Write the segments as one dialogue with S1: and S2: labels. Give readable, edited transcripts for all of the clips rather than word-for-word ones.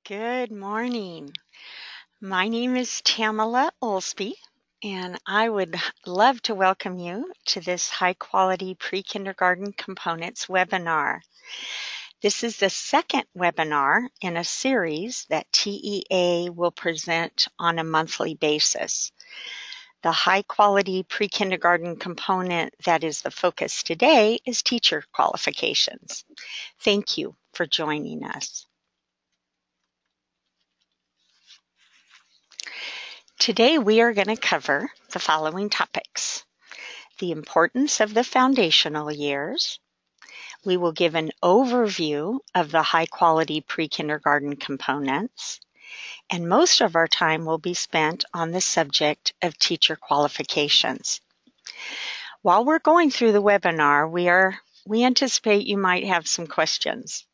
S1: Good morning. My name is Tamala Olsby, and I would love to welcome you to this high quality pre-kindergarten components webinar. This is the second webinar in a series that TEA will present on a monthly basis. The high quality pre-kindergarten component that is the focus today is teacher qualifications. Thank you for joining us. Today we are going to cover the following topics: the importance of the foundational years. We will give an overview of the high-quality pre-kindergarten components, and most of our time will be spent on the subject of teacher qualifications. While we're going through the webinar, we anticipate you might have some questions.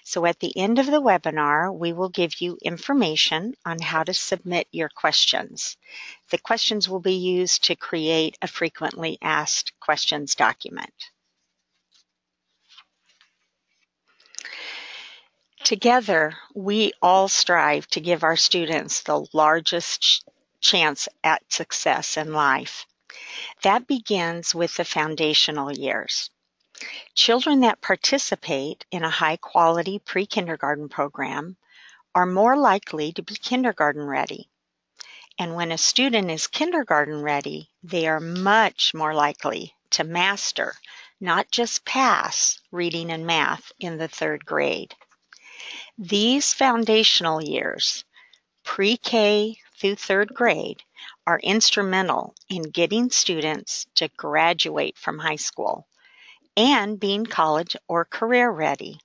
S1: So at the end of the webinar, we will give you information on how to submit your questions. The questions will be used to create a frequently asked questions document. Together, we all strive to give our students the largest chance at success in life. That begins with the foundational years. Children that participate in a high-quality pre-kindergarten program are more likely to be kindergarten ready. And when a student is kindergarten ready, they are much more likely to master, not just pass, reading and math in the third grade. These foundational years, pre-K through third grade, are instrumental in getting students to graduate from high school and being college or career ready.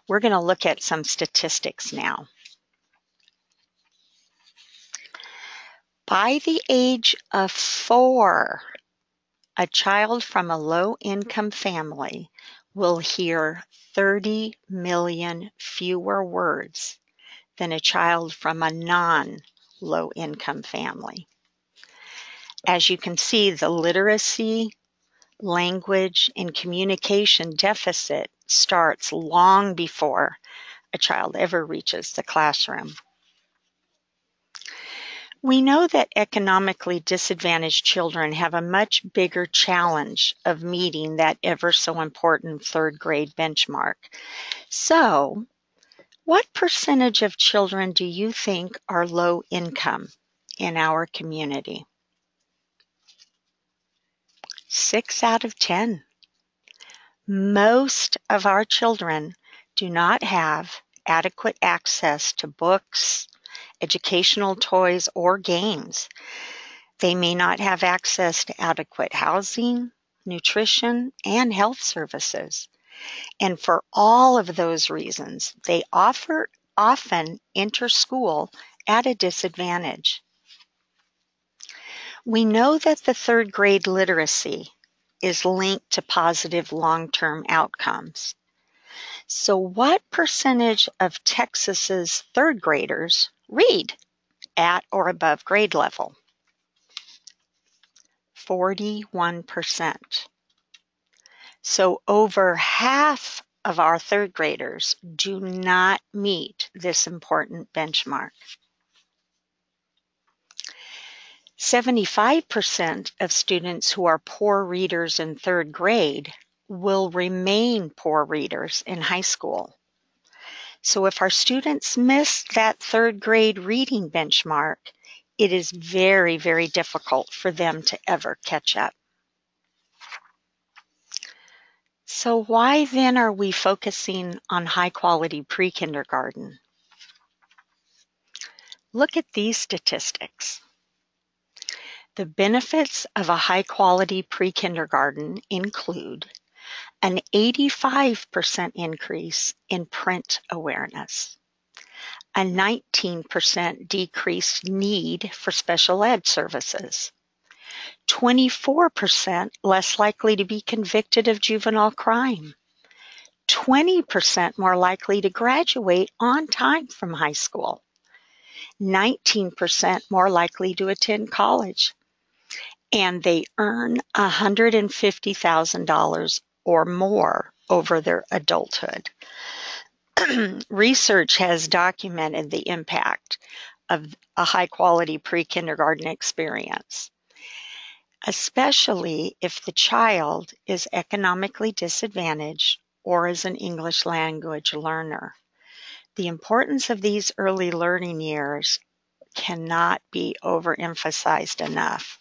S1: We're going to look at some statistics now. By the age of 4, a child from a low-income family will hear 30 million fewer words than a child from a non-low-income family. As you can see, the literacy, language, and communication deficit starts long before a child ever reaches the classroom. We know that economically disadvantaged children have a much bigger challenge of meeting that ever so important third grade benchmark. So, what percentage of children do you think are low income in our community? 6 out of 10. Most of our children do not have adequate access to books, educational toys, or games. They may not have access to adequate housing, nutrition, and health services. And for all of those reasons, they often enter school at a disadvantage. We know that the third grade literacy is linked to positive long-term outcomes. So what percentage of Texas's third graders read at or above grade level? 41%. So over half of our third graders do not meet this important benchmark. 75% of students who are poor readers in third grade will remain poor readers in high school. So if our students miss that third grade reading benchmark, it is very, very difficult for them to ever catch up. So why then are we focusing on high quality pre-kindergarten? Look at these statistics. The benefits of a high quality pre-kindergarten include an 85% increase in print awareness, a 19% decreased need for special ed services, 24% less likely to be convicted of juvenile crime, 20% more likely to graduate on time from high school, 19% more likely to attend college, and they earn $150,000 or more over their adulthood. Research has documented the impact of a high-quality pre-kindergarten experience, especially if the child is economically disadvantaged or is an English language learner. The importance of these early learning years cannot be overemphasized enough.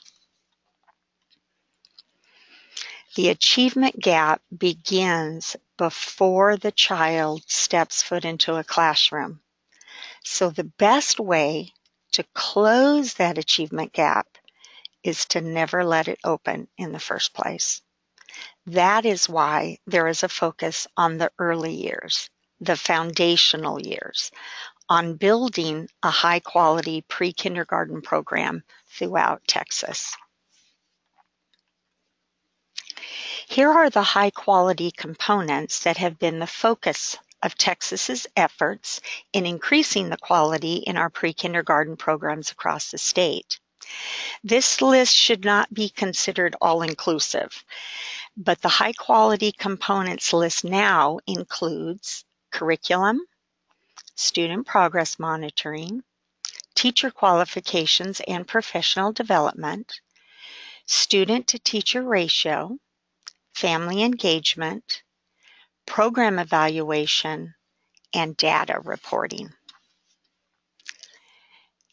S1: The achievement gap begins before the child steps foot into a classroom. So the best way to close that achievement gap is to never let it open in the first place. That is why there is a focus on the early years, the foundational years, on building a high-quality pre-kindergarten program throughout Texas. Here are the high-quality components that have been the focus of Texas's efforts in increasing the quality in our pre-kindergarten programs across the state. This list should not be considered all-inclusive, but the high-quality components list now includes curriculum, student progress monitoring, teacher qualifications and professional development, student-to-teacher ratio, family engagement, program evaluation, and data reporting.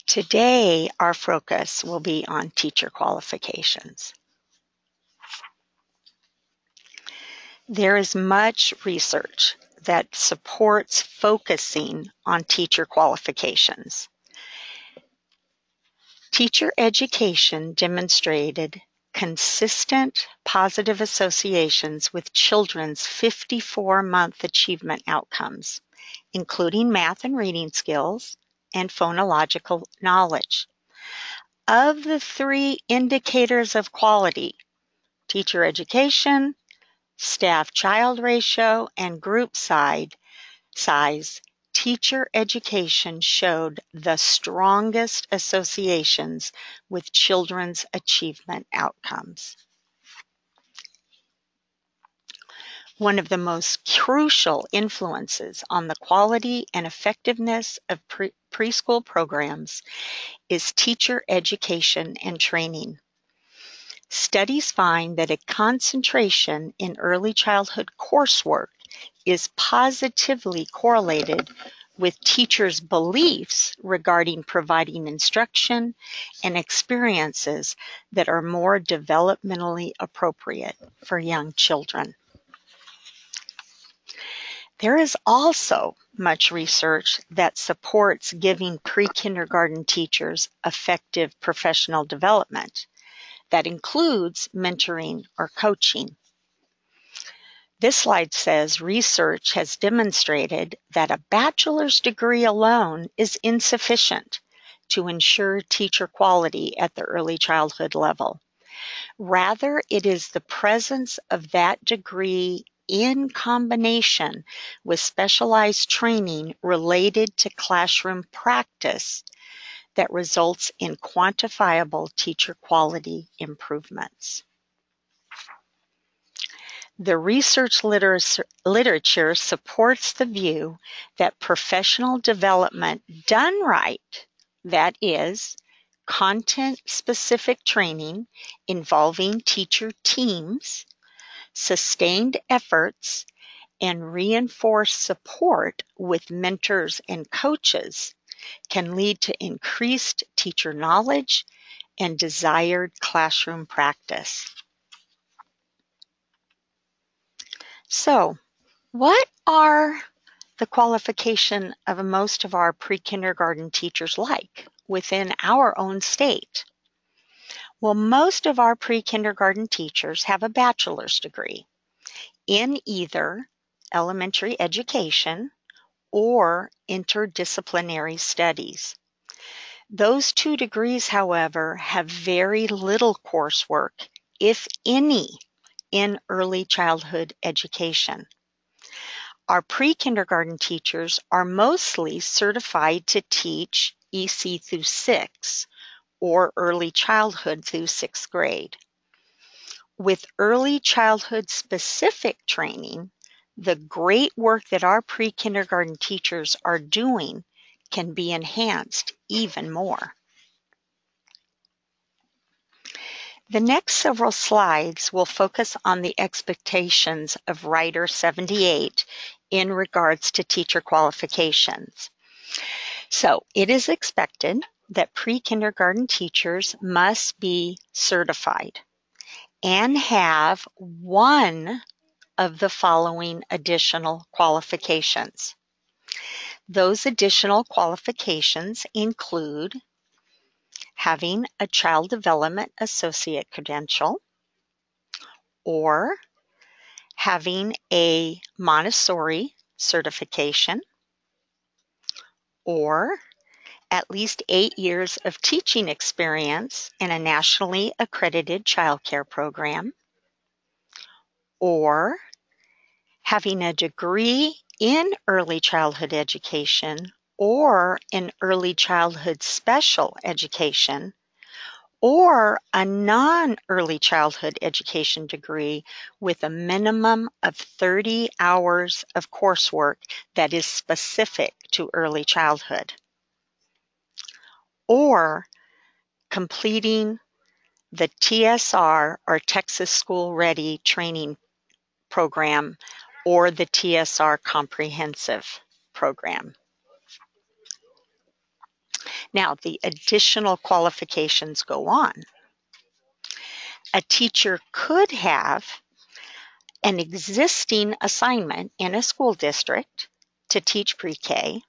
S1: Today, our focus will be on teacher qualifications. There is much research that supports focusing on teacher qualifications. Teacher education demonstrated consistent positive associations with children's 54-month achievement outcomes, including math and reading skills and phonological knowledge. Of the 3 indicators of quality, teacher education, staff-child ratio, and group size, teacher education showed the strongest associations with children's achievement outcomes. One of the most crucial influences on the quality and effectiveness of preschool programs is teacher education and training. Studies find that a concentration in early childhood coursework is positively correlated with teachers' beliefs regarding providing instruction and experiences that are more developmentally appropriate for young children. There is also much research that supports giving pre-kindergarten teachers effective professional development that includes mentoring or coaching. This slide says research has demonstrated that a bachelor's degree alone is insufficient to ensure teacher quality at the early childhood level. Rather, it is the presence of that degree in combination with specialized training related to classroom practice that results in quantifiable teacher quality improvements. The research literature supports the view that professional development done right, that is, content-specific training involving teacher teams, sustained efforts, and reinforced support with mentors and coaches can lead to increased teacher knowledge and desired classroom practice. So, what are the qualification of most of our pre-kindergarten teachers like within our own state? Well, most of our pre-kindergarten teachers have a bachelor's degree in either elementary education or interdisciplinary studies. Those 2 degrees, however, have very little coursework, if any, in early childhood education. Our pre-kindergarten teachers are mostly certified to teach EC through 6 or early childhood through 6th grade. With early childhood specific training, the great work that our pre-kindergarten teachers are doing can be enhanced even more. The next several slides will focus on the expectations of Writer 78 in regards to teacher qualifications. So it is expected that pre-kindergarten teachers must be certified and have one of the following additional qualifications. Those additional qualifications include having a Child Development Associate credential, or having a Montessori certification, or at least 8 years of teaching experience in a nationally accredited childcare program, or having a degree in early childhood education or in early childhood special education, or a non-early childhood education degree with a minimum of 30 hours of coursework that is specific to early childhood, or completing the TSR or Texas School Ready training program or the TSR comprehensive program. Now, the additional qualifications go on. A teacher could have an existing assignment in a school district to teach pre-K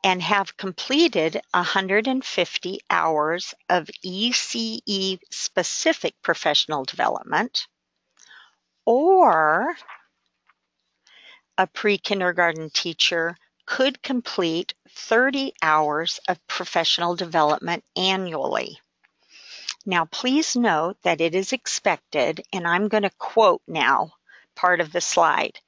S1: and have completed 150 hours of ECE-specific professional development, or a pre-kindergarten teacher could complete 30 hours of professional development annually. Now, please note that it is expected, and I'm going to quote now part of the slide.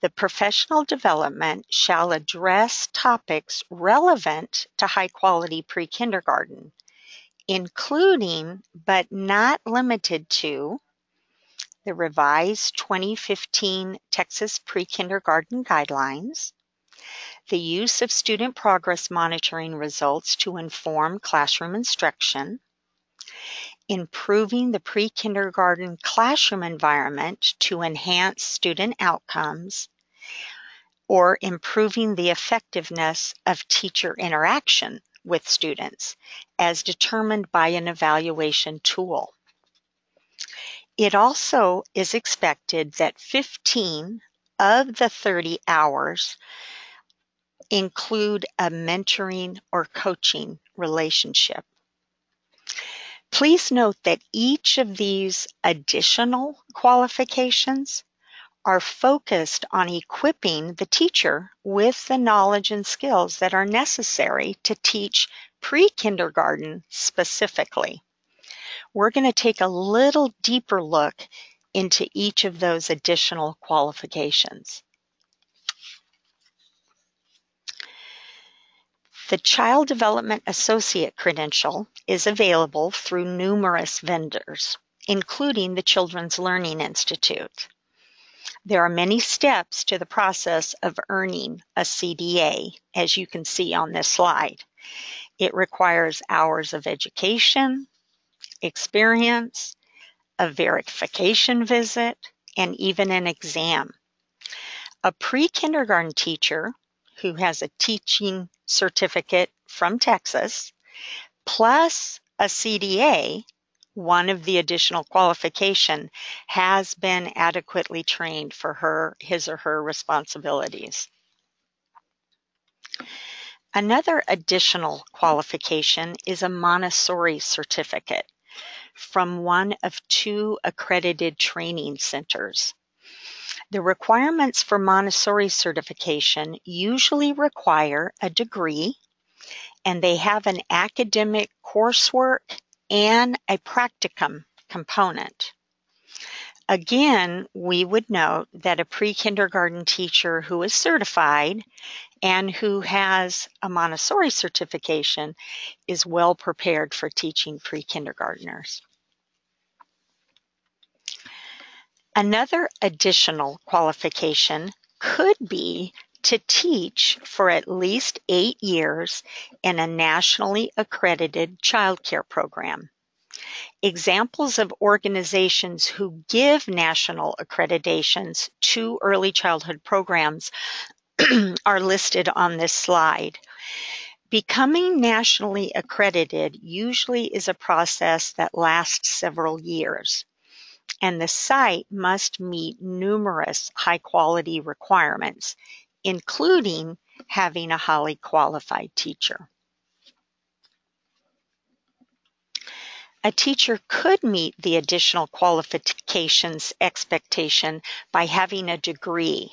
S1: The professional development shall address topics relevant to high-quality pre-kindergarten, including but not limited to the revised 2015 Texas Pre-Kindergarten Guidelines, the use of student progress monitoring results to inform classroom instruction, improving the pre-kindergarten classroom environment to enhance student outcomes, or improving the effectiveness of teacher interaction with students as determined by an evaluation tool. It also is expected that 15 of the 30 hours include a mentoring or coaching relationship. Please note that each of these additional qualifications are focused on equipping the teacher with the knowledge and skills that are necessary to teach pre-kindergarten specifically. We're going to take a little deeper look into each of those additional qualifications. The Child Development Associate credential is available through numerous vendors, including the Children's Learning Institute. There are many steps to the process of earning a CDA, as you can see on this slide. It requires hours of education, experience, a verification visit, and even an exam. A pre-kindergarten teacher who has a teaching certificate from Texas, plus a CDA, one of the additional qualification, has been adequately trained for his or her responsibilities. Another additional qualification is a Montessori certificate from one of 2 accredited training centers. The requirements for Montessori certification usually require a degree, and they have an academic coursework and a practicum component. Again, we would note that a pre-kindergarten teacher who is certified and who has a Montessori certification is well prepared for teaching pre-kindergartners. Another additional qualification could be to teach for at least 8 years in a nationally accredited childcare program. Examples of organizations who give national accreditations to early childhood programs are listed on this slide. Becoming nationally accredited usually is a process that lasts several years, and the site must meet numerous high-quality requirements, including having a highly qualified teacher. A teacher could meet the additional qualifications expectation by having a degree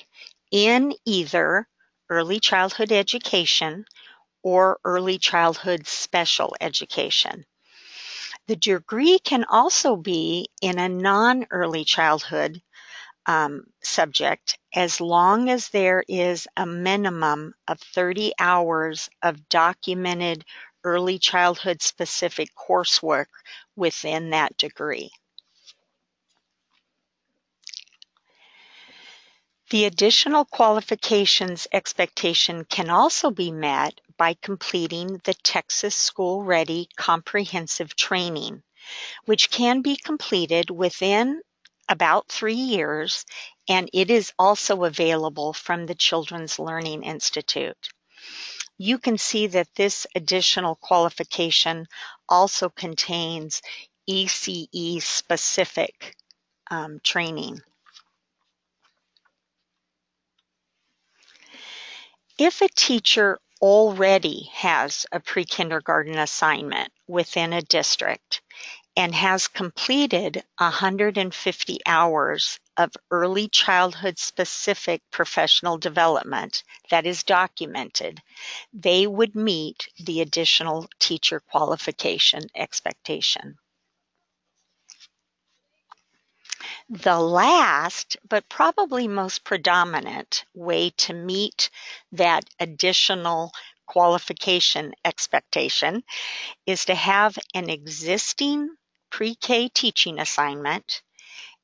S1: in either early childhood education or early childhood special education. The degree can also be in a non-early childhood subject as long as there is a minimum of 30 hours of documented early childhood specific coursework within that degree. The additional qualifications expectation can also be met by completing the Texas School Ready Comprehensive Training, which can be completed within about 3 years, and it is also available from the Children's Learning Institute. You can see that this additional qualification also contains ECE specific training. If a teacher already has a pre-kindergarten assignment within a district and has completed 150 hours of early childhood specific professional development that is documented, they would meet the additional teacher qualification expectation. The last, but probably most predominant way to meet that additional qualification expectation is to have an existing pre-K teaching assignment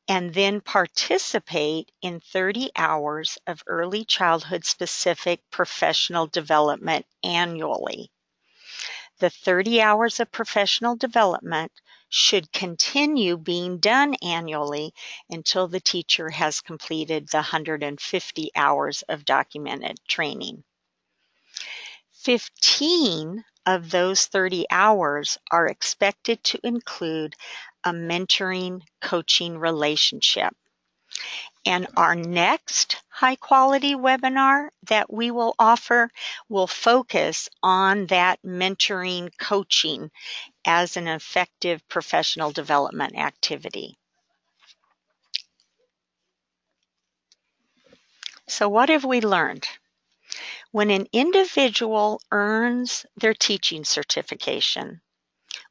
S1: and then participate in 30 hours of early childhood specific professional development annually. The 30 hours of professional development should continue being done annually until the teacher has completed the 150 hours of documented training. 15 of those 30 hours are expected to include a mentoring coaching relationship. And our next high-quality webinar that we will offer will focus on that mentoring coaching as an effective professional development activity. So what have we learned? When an individual earns their teaching certification,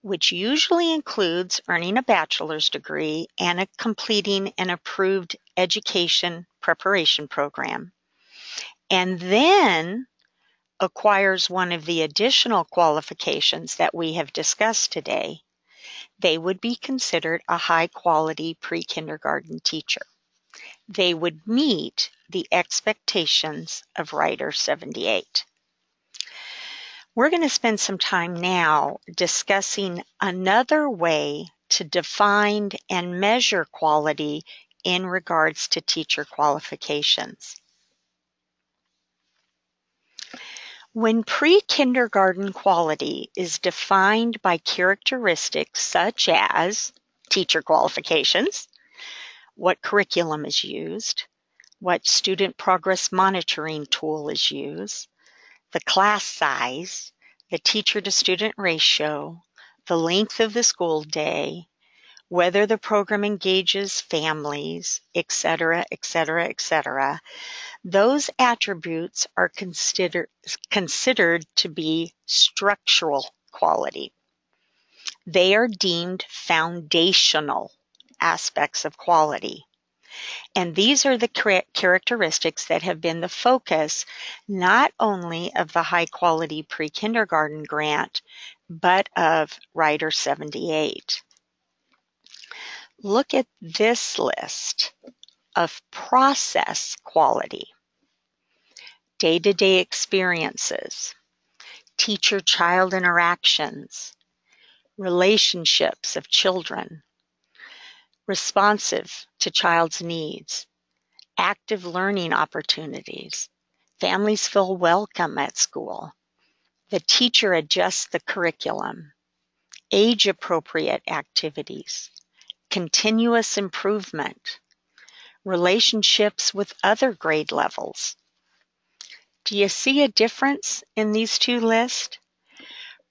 S1: which usually includes earning a bachelor's degree and completing an approved education preparation program, and then acquires one of the additional qualifications that we have discussed today, they would be considered a high-quality pre-kindergarten teacher. They would meet the expectations of Writer 78. We're going to spend some time now discussing another way to define and measure quality in regards to teacher qualifications. When pre-kindergarten quality is defined by characteristics such as teacher qualifications, what curriculum is used, what student progress monitoring tool is used, the class size, the teacher-to-student ratio, the length of the school day, whether the program engages families, etc., etc., etc., those attributes are considered to be structural quality. They are deemed foundational aspects of quality. And these are the characteristics that have been the focus not only of the high quality pre-kindergarten grant, but of Writer 78. Look at this list of process quality: day-to-day experiences, teacher-child interactions, relationships of children, responsive to child's needs, active learning opportunities, families feel welcome at school, the teacher adjusts the curriculum, age-appropriate activities, continuous improvement, relationships with other grade levels. Do you see a difference in these two lists?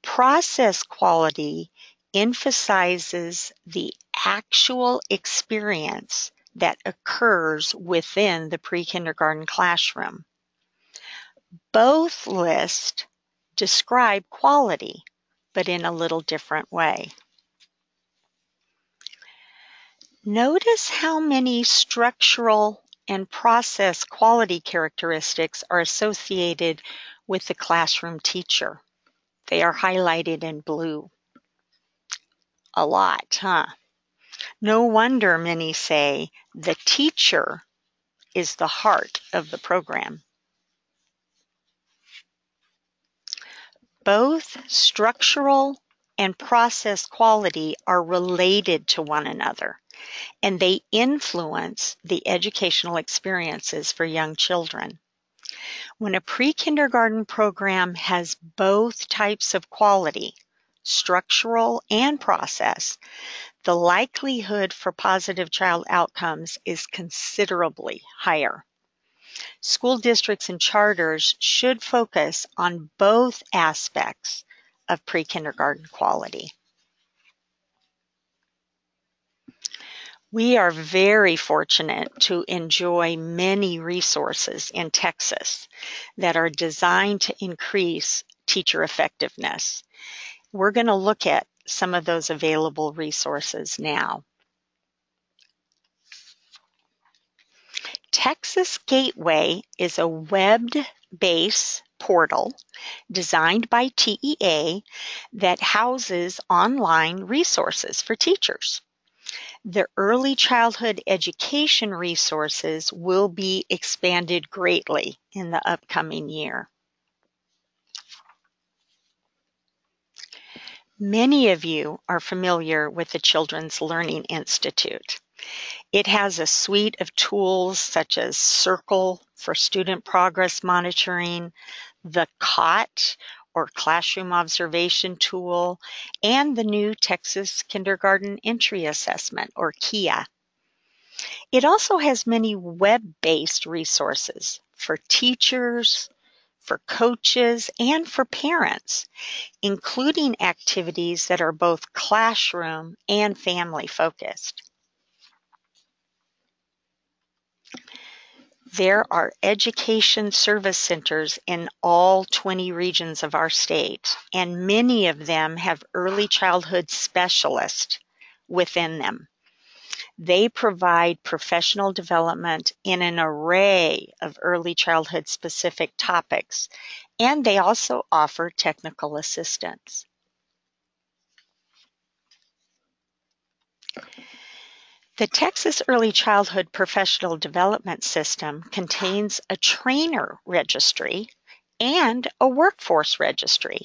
S1: Process quality emphasizes the actual experience that occurs within the pre-kindergarten classroom. Both lists describe quality, but in a little different way. Notice how many structural and process quality characteristics are associated with the classroom teacher. They are highlighted in blue. A lot, huh? No wonder many say the teacher is the heart of the program. Both structural and process quality are related to one another, and they influence the educational experiences for young children. When a pre-kindergarten program has both types of quality, structural and process, the likelihood for positive child outcomes is considerably higher. School districts and charters should focus on both aspects of pre-kindergarten quality. We are very fortunate to enjoy many resources in Texas that are designed to increase teacher effectiveness. We're going to look at some of those available resources now. Texas Gateway is a web-based portal designed by TEA that houses online resources for teachers. The early childhood education resources will be expanded greatly in the upcoming year. Many of you are familiar with the Children's Learning Institute. It has a suite of tools such as Circle for student progress monitoring, the COT or Classroom Observation Tool, and the new Texas Kindergarten Entry Assessment or KIA. It also has many web-based resources for teachers, for coaches, and for parents, including activities that are both classroom and family focused. There are education service centers in all 20 regions of our state, and many of them have early childhood specialists within them. They provide professional development in an array of early childhood specific topics, and they also offer technical assistance. The Texas Early Childhood Professional Development System contains a trainer registry and a workforce registry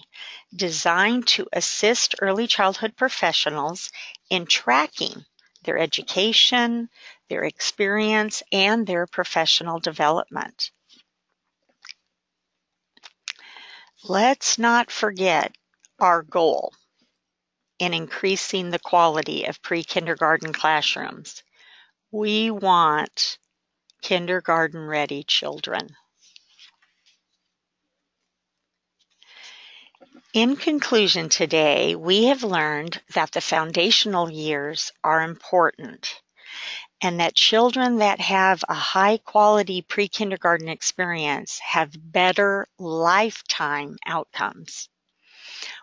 S1: designed to assist early childhood professionals in tracking their education, their experience, and their professional development. Let's not forget our goal in increasing the quality of pre-kindergarten classrooms. We want kindergarten-ready children. In conclusion today, we have learned that the foundational years are important and that children that have a high-quality pre-kindergarten experience have better lifetime outcomes.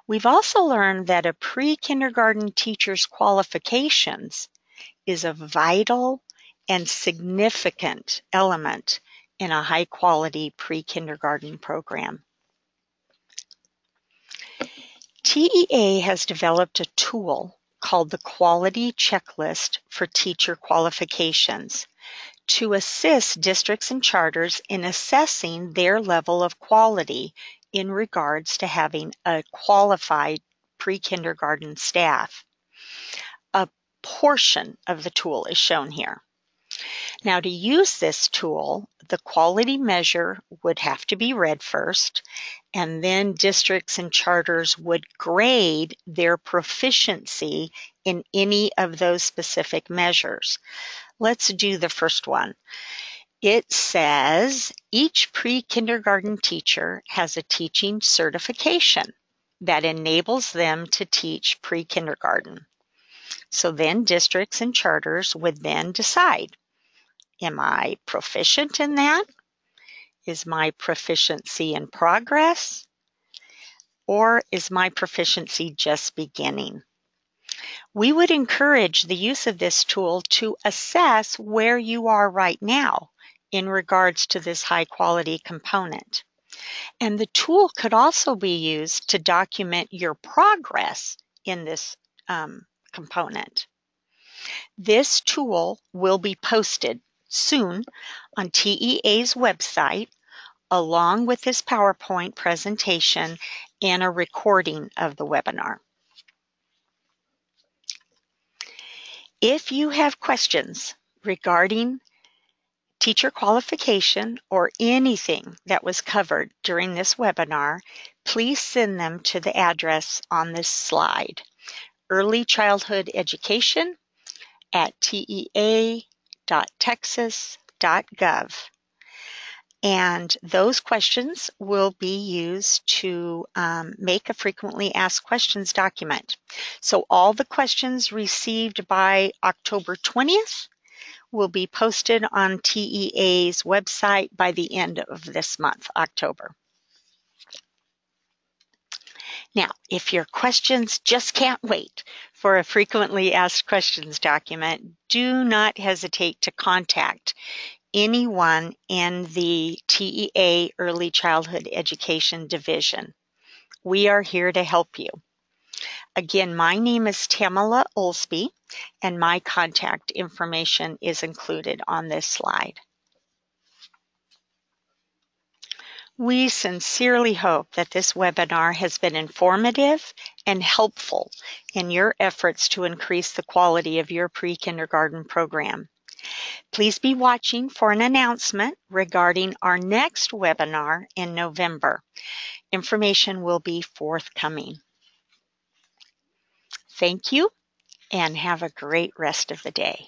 S1: We've also learned that a pre-kindergarten teacher's qualifications is a vital and significant element in a high-quality pre-kindergarten program. TEA has developed a tool called the Quality Checklist for Teacher Qualifications to assist districts and charters in assessing their level of quality in regards to having a qualified pre-kindergarten staff. A portion of the tool is shown here. Now, to use this tool, the quality measure would have to be read first, and then districts and charters would grade their proficiency in any of those specific measures. Let's do the first one. It says each pre-kindergarten teacher has a teaching certification that enables them to teach pre-kindergarten. So then districts and charters would then decide, am I proficient in that? Is my proficiency in progress? Or is my proficiency just beginning? We would encourage the use of this tool to assess where you are right now in regards to this high quality component. And the tool could also be used to document your progress in this component. This tool will be posted soon on TEA's website, along with this PowerPoint presentation and a recording of the webinar. If you have questions regarding teacher qualification or anything that was covered during this webinar, please send them to the address on this slide, Early Childhood Education at tea.texas.gov. And those questions will be used to make a frequently asked questions document. So all the questions received by October 20th will be posted on TEA's website by the end of this month, October. Now, if your questions just can't wait for a frequently asked questions document, do not hesitate to contact anyone in the TEA Early Childhood Education Division. We are here to help you. Again, my name is Tamala Olsby, and my contact information is included on this slide. We sincerely hope that this webinar has been informative and helpful in your efforts to increase the quality of your pre-kindergarten program. Please be watching for an announcement regarding our next webinar in November. Information will be forthcoming. Thank you, and have a great rest of the day.